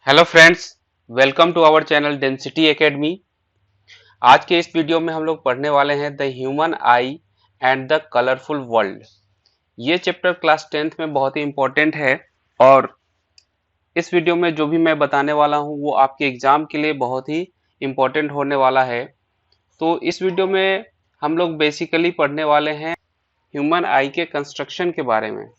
Hello friends, welcome to our channel Density Academy. आज के इस वीडियो में हम लोग पढ़ने वाले हैं the human I and the colourful world. ये चैप्टर क्लास 10th में बहुत ही इम्पोर्टेंट है और इस वीडियो में जो भी मैं बताने वाला हूँ वो आपके एग्जाम के लिए बहुत ही इम्पोर्टेंट होने वाला है। तो इस वीडियो में हम लोग बेसिकली पढ़ने वाले हैं ह्यूमन आई के कंस्ट्रक्शन के बारे में,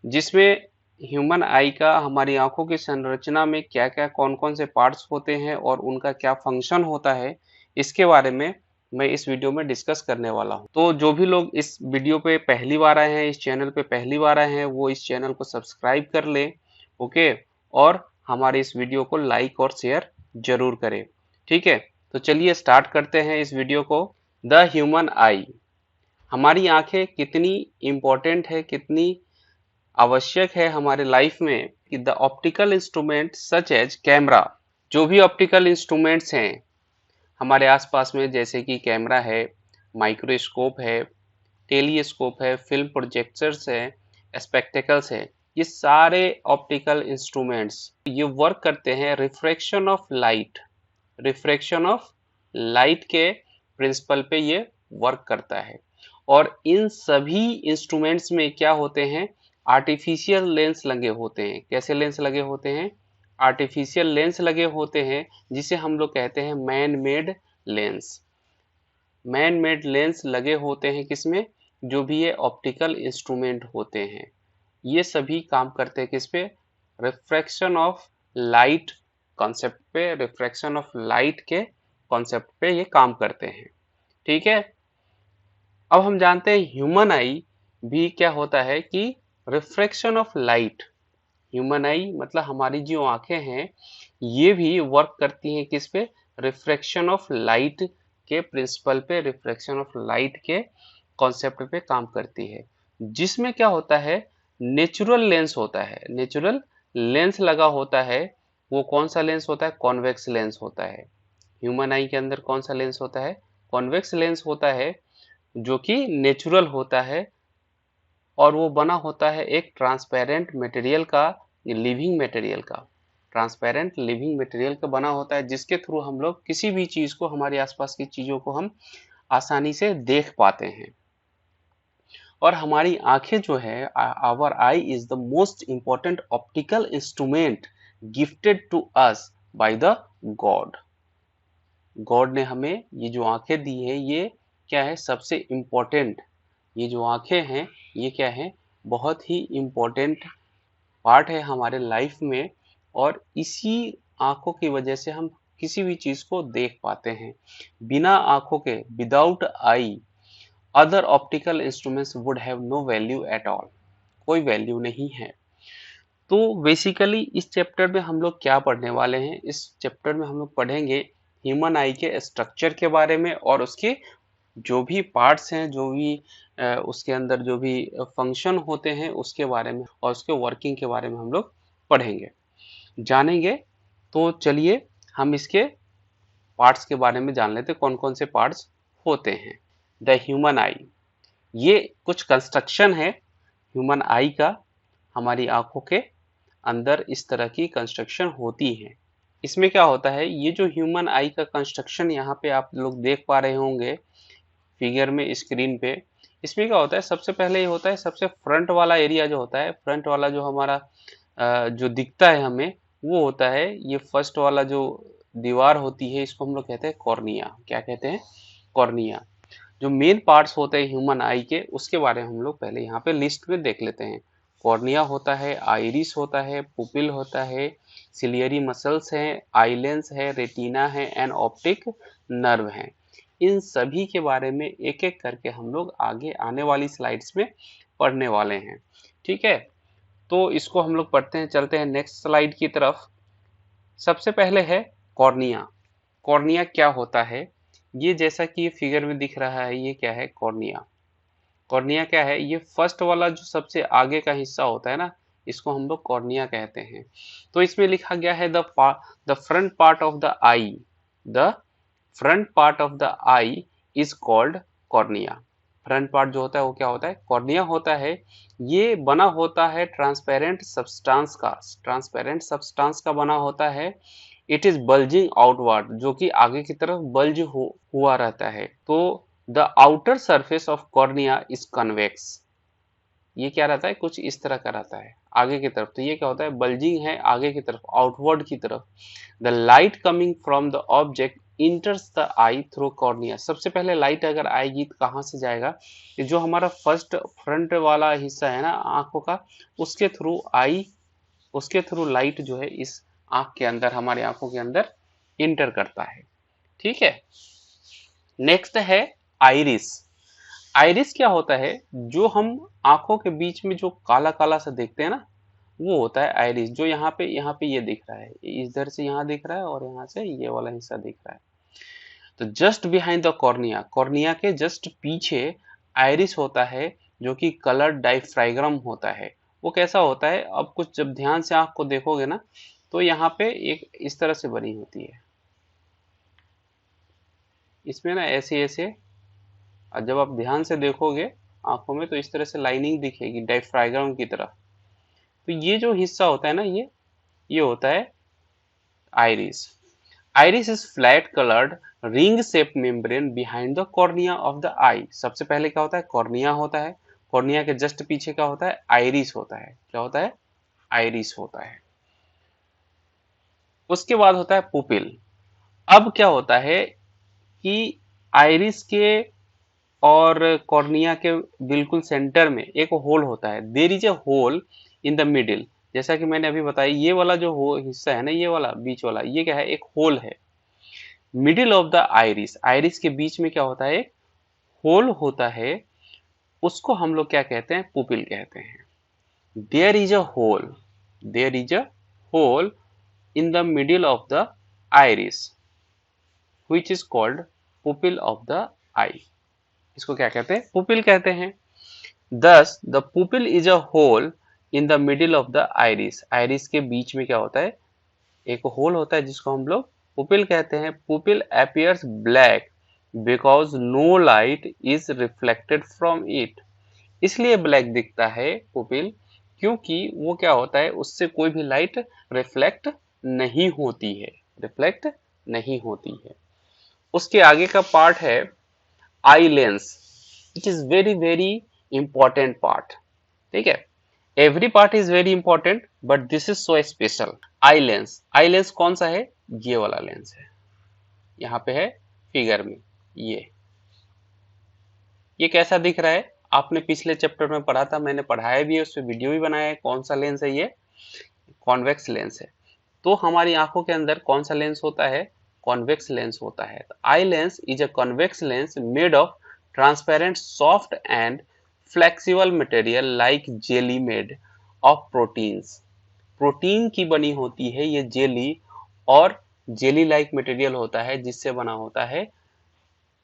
जिसमें ह्यूमन आई का हमारी आंखों की संरचना में क्या क्या कौन कौन से पार्ट्स होते हैं और उनका क्या फंक्शन होता है, इसके बारे में मैं इस वीडियो में डिस्कस करने वाला हूं। तो जो भी लोग इस वीडियो पे पहली बार आए हैं, इस चैनल पे पहली बार आए हैं, वो इस चैनल को सब्सक्राइब कर लें। ओके, और हमारे इस वीडियो को लाइक और शेयर जरूर करें। ठीक है, तो चलिए स्टार्ट करते हैं इस वीडियो को। द ह्यूमन आई, हमारी आंखें कितनी इम्पोर्टेंट है, कितनी आवश्यक है हमारे लाइफ में कि the optical instrument such as camera, जो भी ऑप्टिकल इंस्ट्रूमेंट्स हैं हमारे आसपास में, जैसे कि कैमरा है, माइक्रोस्कोप है, टेलीस्कोप है, फिल्म प्रोजेक्टर्स है, स्पेक्टेकल्स है, ये सारे ऑप्टिकल इंस्ट्रूमेंट्स ये वर्क करते हैं refraction of light, refraction of light के प्रिंसिपल पे ये वर्क करता है। और इन सभी इंस्ट्रूमेंट्स में क्या होते हैं, आर्टिफिशियल लेंस लगे होते हैं। कैसे लेंस लगे होते हैं? आर्टिफिशियल लेंस लगे होते हैं, जिसे हम लोग कहते हैं man made lens. Man made lens लगे होते हैं किसमें? जो भी ये ऑप्टिकल इंस्ट्रूमेंट होते हैं, ये सभी काम करते हैं किस पे? रिफ्रैक्शन ऑफ लाइट कॉन्सेप्ट पे, रिफ्रैक्शन ऑफ लाइट के कॉन्सेप्ट पे ये काम करते हैं। ठीक है, अब हम जानते हैं ह्यूमन आई भी क्या होता है कि रिफ्रैक्शन ऑफ लाइट। ह्यूमन आई मतलब हमारी जो आंखें हैं, ये भी वर्क करती हैं किस पे? रिफ्रैक्शन ऑफ लाइट के प्रिंसिपल पे, रिफ्रैक्शन ऑफ लाइट के कॉन्सेप्ट पे काम करती है। जिसमें क्या होता है, नेचुरल लेंस होता है, नेचुरल लेंस लगा होता है। वो कौन सा लेंस होता है? कॉन्वेक्स लेंस होता है। ह्यूमन आई के अंदर कौन सा लेंस होता है? कॉन्वेक्स लेंस होता है, जो कि नेचुरल होता है और वो बना होता है एक ट्रांसपेरेंट मटेरियल का, लिविंग मटेरियल का, ट्रांसपेरेंट लिविंग मटेरियल का बना होता है, जिसके थ्रू हम लोग किसी भी चीज को, हमारे आसपास की चीजों को हम आसानी से देख पाते हैं। और हमारी आंखें जो है, our eye is the most important optical instrument gifted to us by the god. God ने हमें ये जो आंखें दी है, ये क्या है? सबसे इम्पोर्टेंट। ये जो आंखें हैं, ये क्या है? बहुत ही इम्पोर्टेंट पार्ट है हमारे लाइफ में। और इसी आंखों की वजह से हम किसी भी चीज को देख पाते हैं। बिना आंखों के, without eye, other optical instruments would have no value at all. कोई वैल्यू नहीं है। तो बेसिकली इस चैप्टर में हम लोग क्या पढ़ने वाले हैं? इस चैप्टर में हम लोग पढ़ेंगे ह्यूमन आई के स्ट्रक्चर के बारे में और उसके जो भी पार्ट्स हैं, जो भी उसके अंदर जो भी फंक्शन होते हैं उसके बारे में और उसके वर्किंग के बारे में हम लोग पढ़ेंगे, जानेंगे। तो चलिए हम इसके पार्ट्स के बारे में जान लेते हैं, कौन कौन से पार्ट्स होते हैं। द ह्यूमन आई, ये कुछ कंस्ट्रक्शन है ह्यूमन आई का। हमारी आंखों के अंदर इस तरह की कंस्ट्रक्शन होती है। इसमें क्या होता है, ये जो ह्यूमन आई का कंस्ट्रक्शन यहाँ पे आप लोग देख पा रहे होंगे फिगर में, स्क्रीन पे, इसमें क्या होता है? सबसे पहले ये होता है, सबसे फ्रंट वाला एरिया जो होता है, फ्रंट वाला जो हमारा जो दिखता है हमें, वो होता है ये फर्स्ट वाला जो दीवार होती है, इसको हम लोग कहते हैं कॉर्निया। क्या कहते हैं? कॉर्निया। जो मेन पार्ट्स होते हैं ह्यूमन आई के, उसके बारे में हम लोग पहले यहाँ पे लिस्ट में देख लेते हैं। कॉर्निया होता है, आइरिस होता है, पुपिल होता है, सिलियरी मसल्स हैं, आईलेंस है, रेटिना है एंड ऑप्टिक नर्व है। इन सभी के बारे में एक एक करके हम लोग आगे आने वाली स्लाइड्स में पढ़ने वाले हैं। ठीक है, तो इसको हम लोग पढ़ते हैं, चलते हैं नेक्स्ट स्लाइड की तरफ। सबसे पहले है कॉर्निया। कॉर्निया क्या होता है? ये जैसा कि ये फिगर में दिख रहा है, ये क्या है? कॉर्निया। कॉर्निया क्या है? ये फर्स्ट वाला जो सबसे आगे का हिस्सा होता है ना, इसको हम लोग कॉर्निया कहते हैं। तो इसमें लिखा गया है the front part of the I, the front part of the I is called cornea. Front part जो होता है वो क्या होता है, कॉर्निया होता है। ये बना होता है ट्रांसपेरेंट सब्सटेंस का बना होता है। इट इज बल्जिंग आउटवर्ड, जो कि आगे की तरफ बल्ज हुआ रहता है। तो the outer surface of cornea is convex. ये क्या रहता है, कुछ इस तरह का रहता है आगे की तरफ। तो ये क्या होता है, बल्जिंग है आगे की तरफ, आउटवर्ड की तरफ। The light coming from the object इंटर्स the I through cornea. सबसे पहले लाइट अगर आएगी तो कहाँ से जाएगा, जो हमारा फर्स्ट फ्रंट वाला हिस्सा है ना आंखों का, उसके थ्रू आई, उसके थ्रू लाइट जो है इस आंख के अंदर, हमारी आंखों के अंदर इंटर करता है। ठीक है, नेक्स्ट है आइरिस। आइरिस क्या होता है, जो हम आंखों के बीच में जो काला काला सा देखते हैं ना, वो होता है आइरिस। जो यहाँ पे ये दिख रहा है, इधर से यहाँ दिख रहा है और यहाँ से ये वाला हिस्सा दिख रहा है। तो just behind the cornea, cornea के जस्ट पीछे आइरिस होता है, जो कि कलर डायफ्राइग्राम होता है। वो कैसा होता है, अब कुछ जब ध्यान से आंख को देखोगे ना, तो यहाँ पे एक इस तरह से बनी होती है, इसमें ना ऐसे ऐसे, और जब आप ध्यान से देखोगे आंखों में तो इस तरह से लाइनिंग दिखेगी डायफ्राइग्राम की तरह। तो ये जो हिस्सा होता है ना, ये होता है iris. Iris is flat coloured ring shape membrane behind the cornea of the eye. सबसे पहले क्या होता है, कॉर्निया होता है, कॉर्निया के जस्ट पीछे क्या होता है, आइरिस होता है। क्या होता है, आइरिस होता है। उसके बाद होता है पुपिल। अब क्या होता है कि आइरिस के और कॉर्निया के बिल्कुल सेंटर में एक होल होता है। There is a hole in the middle. जैसा कि मैंने अभी बताया, ये वाला जो हिस्सा है ना, ये वाला बीच वाला, ये क्या है, एक होल है middle of the iris. Iris के बीच में क्या होता है, एक होल होता है, उसको हम लोग क्या कहते हैं, पुपिल कहते हैं। There is a hole, there is a hole in the middle of the iris which is called pupil of the eye। इसको क्या कहते हैं, पुपिल कहते हैं। Thus the pupil is a hole in the middle of the iris। Iris के बीच में क्या होता है, एक होल होता है जिसको हम लोग पुपिल कहते हैं। Pupil appears black because no light is reflected from it। इसलिए ब्लैक दिखता है पुपिल, क्योंकि वो क्या होता है, उससे कोई भी लाइट रिफ्लेक्ट नहीं होती है, रिफ्लेक्ट नहीं होती है। उसके आगे का पार्ट है eye lens. It is very very important part. ठीक है, every part is very important but this is so special. Eye lens, eye lens कौन सा है, ये वाला लेंस है, यहाँ पे है फिगर में। ये कैसा दिख रहा है, आपने पिछले चैप्टर में पढ़ा था, मैंने पढ़ाया भी है, उस पर वीडियो भी बनाया है। कौन सा लेंस है, ये कॉन्वेक्स लेंस है। तो हमारी आंखों के अंदर कौन सा लेंस होता है, कॉन्वेक्स लेंस होता है। Eye lens is a convex lens made of transparent soft and flexible material like jelly made of proteins. Protein की बनी होती है ये जेली, और जेली लाइक मटेरियल होता है जिससे बना होता है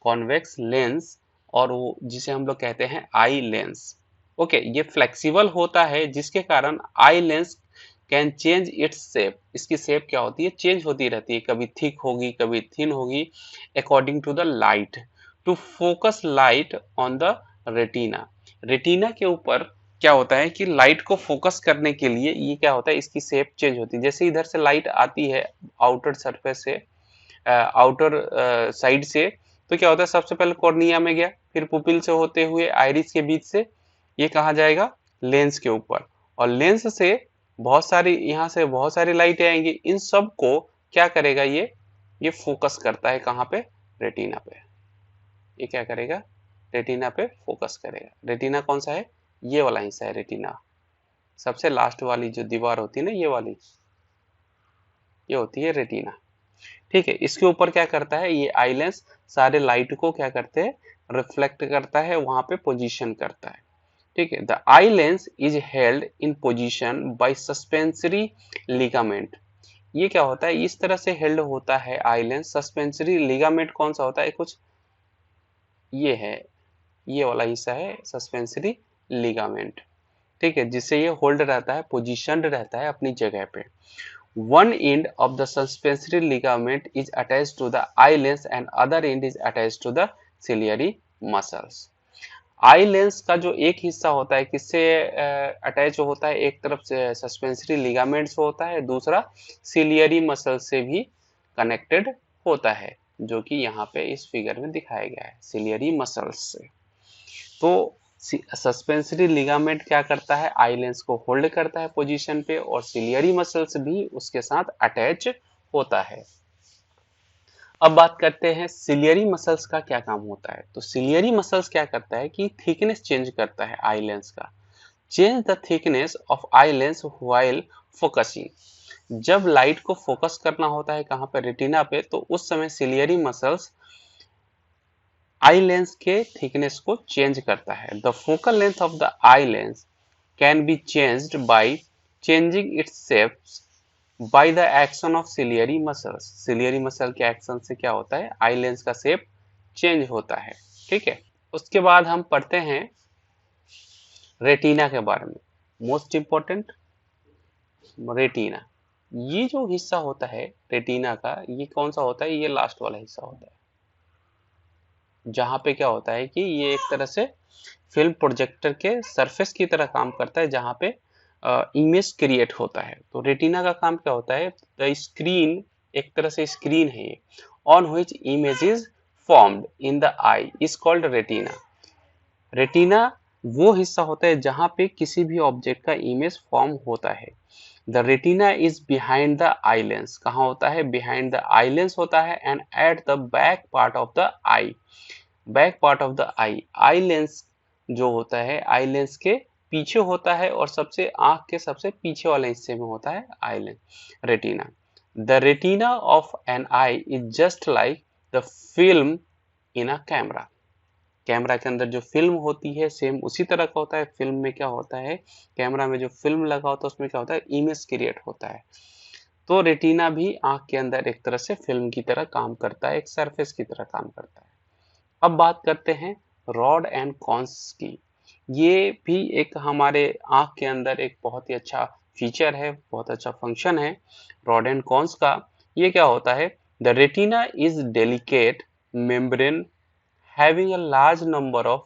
कॉन्वेक्स लेंस, और वो जिसे हम लोग कहते हैं आई लेंस। ओके, ये फ्लेक्सिबल होता है जिसके कारण eye lens can change its shape. इसकी शेप क्या होती है, चेंज होती रहती है, कभी थिक होगी कभी थिन होगी, according to the light, to focus light on the retina. Retina के ऊपर क्या होता है कि लाइट को फोकस करने के लिए ये क्या होता है, इसकी शेप चेंज होती है। जैसे इधर से लाइट आती है आउटर सरफेस से, आउटर साइड से, तो क्या होता है, सबसे पहले कॉर्निया में गया, फिर पुपिल से होते हुए आइरिस के बीच से ये कहाँ जाएगा, लेंस के ऊपर। और लेंस से बहुत सारी, यहाँ से बहुत सारी लाइटें आएंगी, इन सब को क्या करेगा, ये फोकस करता है कहाँ पे, रेटिना पे। ये क्या करेगा, रेटिना पे फोकस करेगा। रेटिना कौन सा है, ये वाला हिस्सा है रेटिना। सबसे लास्ट वाली जो दीवार होती है ना, ये वाली, ये होती है रेटिना। ठीक है, इसके ऊपर क्या करता है, ये आई लेंस सारे लाइट को क्या करते हैं, रिफ्लेक्ट करता है, वहां पे पोजीशन करता है। ठीक है, the eye lens is held in position by suspensory ligament. ये क्या होता है, इस तरह से हेल्ड होता है आई लेंस। सस्पेंसरी लिगामेंट कौन सा होता है, कुछ ये है, ये वाला हिस्सा है सस्पेंसरी लिगामेंट। ठीक है, जिससे ये होल्ड रहता है, पोजीशनड रहता है अपनी जगह पे। One end of the suspensory ligament is attached to the eye lens and other end is attached to the ciliary muscles। Eye lens का जो एक हिस्सा होता है किससे अटैच होता है, एक तरफ से सस्पेंसरी लिगामेंट से होता है, दूसरा सिलियरी मसल से भी कनेक्टेड होता है, जो कि यहाँ पे इस फिगर में दिखाया गया है सिलियरी मसल्स से। तो सस्पेंसरी लिगामेंट क्या करता है, आई लेंस को होल्ड करता है पोजीशन पे, और सिलियरी मसल्स भी उसके साथ अटैच होता है। अब बात करते हैं सिलियरी मसल्स का क्या काम होता है। तो सिलियरी मसल्स क्या करता है कि थिकनेस चेंज करता है आई लेंस का। Change the thickness of eye lens while focusing. जब लाइट को फोकस करना होता है कहाँ पे, रेटिना पे, तो उस समय सिलियरी मसल्स आई लेंस के थिकनेस को चेंज करता है। The focal length of the eye lens can be changed by changing its shape by the action of ciliary muscles. Ciliary muscle के एक्शन से क्या होता है, आई लेंस का शेप चेंज होता है। ठीक है, उसके बाद हम पढ़ते हैं रेटिना के बारे में। Most important, retina. ये जो हिस्सा होता है रेटिना का, ये कौन सा होता है, ये लास्ट वाला हिस्सा होता है, जहां पे क्या होता है कि ये एक तरह से फिल्म प्रोजेक्टर के सरफेस की तरह काम करता है, जहां पे इमेज क्रिएट होता है। तो रेटिना का काम क्या होता है, द स्क्रीन, एक तरह से स्क्रीन है ये, on which image is formed in the I is called retina. Retina वो हिस्सा होता है जहां पे किसी भी ऑब्जेक्ट का इमेज फॉर्म होता है। The retina is behind the eye lens. कहाँ होता है, बिहाइंड द आई लेंस होता है, and at the back part of the I. Back part of the I, eye lens जो होता है आई लेंस के पीछे होता है, और सबसे आंख के सबसे पीछे वाले हिस्से में होता है eye lens, retina. The retina of an eye is just like the film in a camera. Camera के अंदर जो फिल्म होती है सेम उसी तरह का होता है। फिल्म में क्या होता है, कैमरा में जो फिल्म लगा होता है उसमें क्या होता है, इमेज क्रिएट होता है। तो रेटिना भी आंख के अंदर एक तरह से फिल्म की तरह काम करता है, एक सरफेस की तरह काम करता है। अब बात करते हैं रॉड एंड कॉन्स की। ये भी एक हमारे आंख के अंदर एक बहुत ही अच्छा फीचर है, बहुत अच्छा फंक्शन है रॉड एंड कॉन्स का। ये क्या होता है, the retina is delicate membrane having a large number of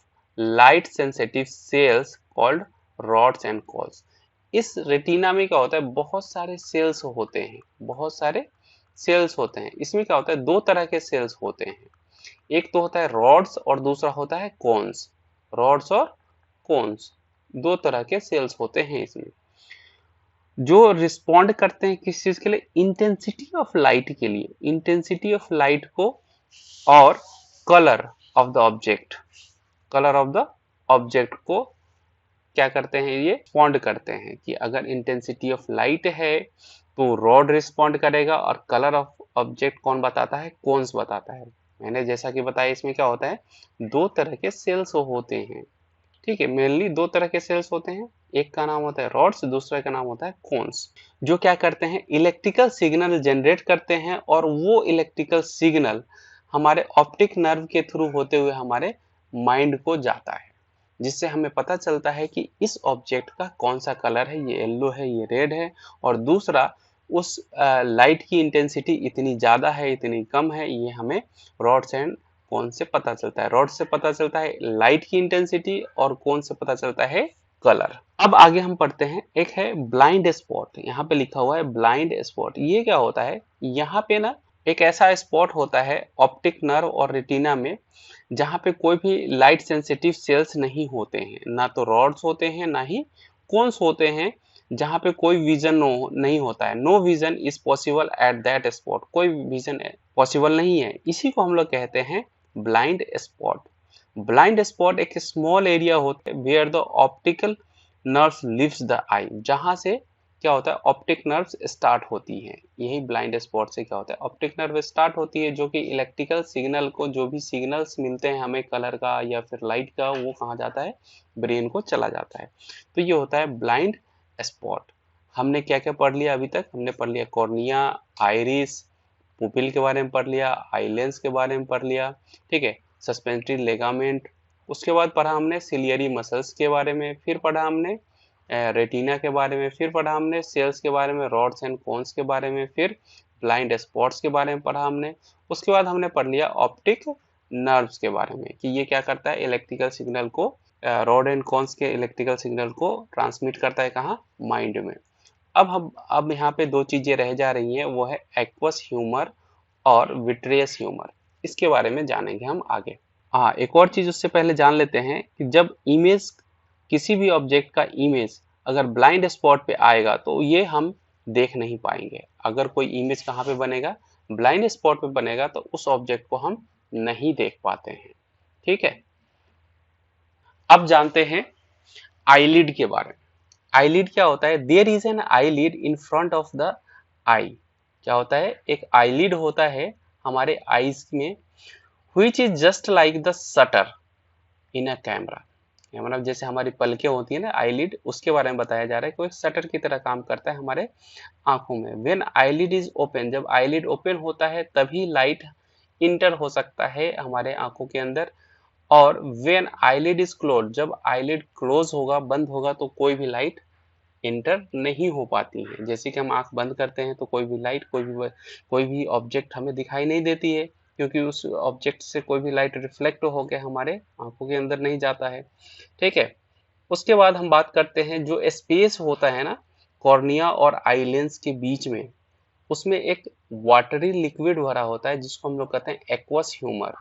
light sensitive cells called rods and cones। इस रेटिना में क्या होता है, बहुत सारे सेल्स होते हैं, बहुत सारे सेल्स होते हैं। इसमें क्या होता है, दो तरह के सेल्स होते हैं, एक तो होता है रॉड्स और दूसरा होता है कोन्स। रॉड्स और कोन्स दो तरह के सेल्स होते हैं इसमें, जो रिस्पॉन्ड करते हैं किस चीज के लिए, इंटेंसिटी ऑफ लाइट के लिए। इंटेंसिटी ऑफ लाइट को और colour of the object, colour of the object को क्या करते हैं, ये रिस्पॉन्ड करते हैं कि अगर इंटेंसिटी ऑफ लाइट है तो रॉड रिस्पॉन्ड करेगा, और कलर ऑफ ऑब्जेक्ट कौन बताता है, कोन्स बताता है। मैंने जैसा कि बताया इसमें क्या होता है, दो तरह के सेल्स होते हैं। ठीक है, मेनली दो तरह के सेल्स होते हैं, एक का नाम होता है रॉड्स, दूसरे का नाम होता है कोन्स, जो क्या करते हैं, इलेक्ट्रिकल सिग्नल जनरेट करते हैं, और वो इलेक्ट्रिकल सिग्नल हमारे ऑप्टिक नर्व के थ्रू होते हुए हमारे माइंड को जाता है, जिससे हमें पता चलता है कि इस ऑब्जेक्ट का कौन सा कलर है, ये येलो है, ये रेड है, और दूसरा उस लाइट की इंटेंसिटी इतनी ज्यादा है, इतनी कम है, ये हमें रॉड्स एंड कौन से पता चलता है। रॉड से पता चलता है लाइट की इंटेंसिटी, और कौन से पता चलता है कलर। अब आगे हम पढ़ते हैं, एक है ब्लाइंड स्पॉट। यहाँ पे लिखा हुआ है ब्लाइंड स्पॉट। ये क्या होता है, यहाँ पे ना एक ऐसा स्पॉट होता है ऑप्टिक नर्व और रेटिना में, जहाँ पे कोई भी लाइट सेंसिटिव सेल्स नहीं होते हैं, ना तो रॉड्स होते हैं ना ही कोन्स होते हैं, जहाँ पे कोई विजन नहीं होता है। No vision is possible at that spot. कोई विजन पॉसिबल नहीं है, इसी को हम लोग कहते हैं ब्लाइंड स्पॉट। ब्लाइंड स्पॉट एक स्मॉल एरिया होता है where the optical nerves leaves the eye, जहां से क्या होता है, ऑप्टिक नर्व्स स्टार्ट होती हैं। यही ब्लाइंड स्पॉट से क्या होता है, ऑप्टिक नर्व स्टार्ट होती है, जो कि इलेक्ट्रिकल सिग्नल को, जो भी सिग्नल्स मिलते हैं हमें कलर का या फिर लाइट का, वो कहाँ जाता है, ब्रेन को चला जाता है। तो ये होता है ब्लाइंड स्पॉट। हमने क्या क्या पढ़ लिया अभी तक, हमने पढ़ लिया कॉर्निया, आइरिस, पुपिल के बारे में पढ़ लिया, आई लेंस के बारे में पढ़ लिया, ठीक है, सस्पेंसरी लेगामेंट। उसके बाद पढ़ा हमने सिलियरी मसल्स के बारे में, फिर पढ़ा हमने रेटिना के बारे में, फिर पढ़ा हमने सेल्स के बारे में, रॉड्स एंड कोन्स के बारे में, फिर ब्लाइंड स्पॉट्स के बारे में पढ़ा हमने। उसके बाद हमने पढ़ लिया ऑप्टिक नर्व्स के बारे में कि ये क्या करता है, इलेक्ट्रिकल सिग्नल को रॉड एंड कॉन्स के इलेक्ट्रिकल सिग्नल को ट्रांसमिट करता है कहाँ, माइंड में। अब यहाँ पे दो चीजें रह जा रही हैं, वो है एक्वस ह्यूमर और विट्रियस ह्यूमर। इसके बारे में जानेंगे हम आगे। हाँ, एक और चीज उससे पहले जान लेते हैं कि जब इमेज, किसी भी ऑब्जेक्ट का इमेज अगर ब्लाइंड स्पॉट पे आएगा तो ये हम देख नहीं पाएंगे। अगर कोई इमेज कहाँ पे बनेगा, ब्लाइंड स्पॉट पे बनेगा, तो उस ऑब्जेक्ट को हम नहीं देख पाते हैं। ठीक है, अब जानते हैं आईलिड के बारे में। आईलिड क्या होता है? There is an eyelid in front of the eye. क्या होता है? एक आईलिड होता है हमारे आईज में, which is just like the shutter in a camera. मतलब जैसे हमारी पलकें होती है ना, आईलिड, उसके बारे में बताया जा रहा है कि वो एक शटर की तरह काम करता है हमारे आंखों में। व्हेन आईलिड इज ओपन, जब आईलिड ओपन होता है तभी लाइट इंटर हो सकता है हमारे आंखों के अंदर। और व्हेन आईलिड इज क्लोज, जब आईलिड क्लोज होगा, बंद होगा, तो कोई भी लाइट इंटर नहीं हो पाती है। जैसे कि हम आंख बंद करते हैं तो कोई भी लाइट, कोई भी ऑब्जेक्ट हमें दिखाई नहीं देती है, क्योंकि उस ऑब्जेक्ट से कोई भी लाइट रिफ्लेक्ट होकर हमारे आंखों के अंदर नहीं जाता है। ठीक है, उसके बाद हम बात करते हैं जो स्पेस होता है ना कॉर्निया और आई लेंस के बीच में, उसमें एक वाटरी लिक्विड भरा होता है जिसको हम लोग कहते हैं एक्वस ह्यूमर।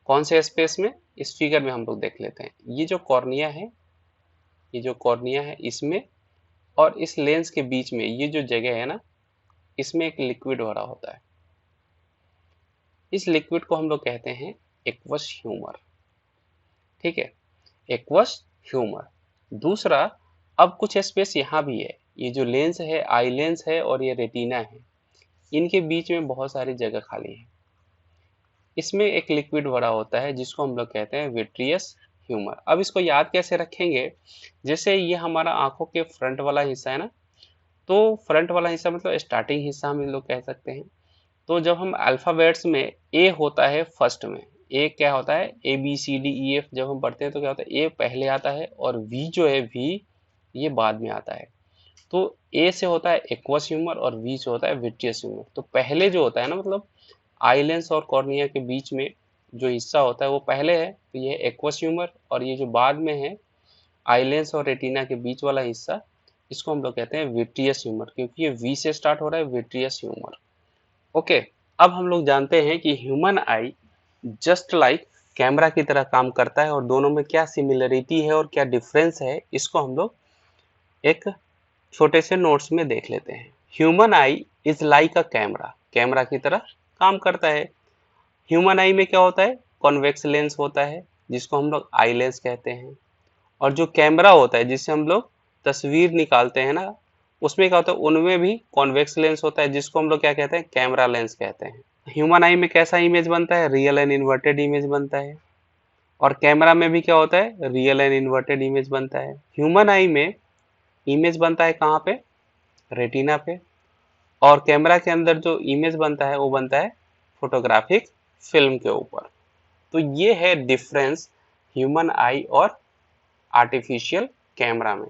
कौन से स्पेस में? इस फिगर में हम लोग देख लेते हैं। ये जो कॉर्निया है, ये जो कॉर्निया है, इसमें और इस लेंस के बीच में ये जो जगह है ना, इसमें एक लिक्विड भरा होता है। इस लिक्विड को हम लोग कहते हैं एक्वस ह्यूमर। ठीक है, एक्वस ह्यूमर। दूसरा, अब कुछ स्पेस यहाँ भी है। ये जो लेंस है, आई लेंस है और ये रेटिना है, इनके बीच में बहुत सारी जगह खाली है। इसमें एक लिक्विड भरा होता है जिसको हम लोग कहते हैं विट्रियस ह्यूमर। अब इसको याद कैसे रखेंगे? जैसे ये हमारा आंखों के फ्रंट वाला हिस्सा है ना, तो फ्रंट वाला हिस्सा मतलब स्टार्टिंग हिस्सा हम लोग कह सकते हैं। तो जब हम अल्फाबेट्स में ए होता है फर्स्ट में, ए क्या होता है, A B C D E F, जब हम पढ़ते हैं तो क्या होता है, ए पहले आता है और वी जो है, वी ये बाद में आता है। तो ए से होता है एक्वस ह्यूमर और वी से होता है विट्रियस ह्यूमर। तो पहले जो होता है ना, मतलब आई लेंस और कॉर्निया के बीच में जो हिस्सा होता है वो पहले है, तो ये एक्वस ह्यूमर। और ये जो बाद में है आई लेंस और रेटिना के बीच वाला हिस्सा, इसको हम लोग कहते हैं विट्रियस ह्यूमर, क्योंकि ये वी से स्टार्ट हो रहा है, विट्रियस ह्यूमर। ओके, अब हम लोग जानते हैं कि human I just like camera की तरह काम करता है, और दोनों में क्या सिमिलरिटी है और क्या डिफरेंस है, इसको हम लोग एक छोटे से नोट्स में देख लेते हैं। Human I is like a camera, camera की तरह काम करता है। ह्यूमन आई में क्या होता है, कॉन्वेक्स लेंस होता है जिसको हम लोग आई लेंस कहते हैं। और जो कैमरा होता है जिससे हम लोग तस्वीर निकालते हैं ना, उसमें क्या होता है, उनमें भी कॉन्वेक्स लेंस होता है जिसको हम लोग क्या कहते हैं, कैमरा लेंस कहते हैं। ह्यूमन आई में कैसा इमेज बनता है, रियल एंड इन्वर्टेड इमेज बनता है। और कैमरा में भी क्या होता है, रियल एंड इन्वर्टेड इमेज बनता है। ह्यूमन आई में इमेज बनता है कहाँ पे, रेटिना पे। और कैमरा के अंदर जो इमेज बनता है वो बनता है फोटोग्राफिक फिल्म के ऊपर। तो ये है डिफरेंस ह्यूमन आई और आर्टिफिशियल कैमरा में।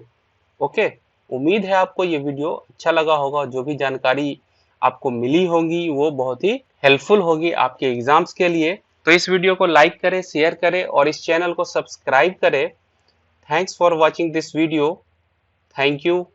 ओके, उम्मीद है आपको ये वीडियो अच्छा लगा होगा। जो भी जानकारी आपको मिली होगी वो बहुत ही हेल्पफुल होगी आपके एग्जाम्स के लिए। तो इस वीडियो को लाइक करें, शेयर करें और इस चैनल को सब्सक्राइब करें। Thanks for watching this video. Thank you.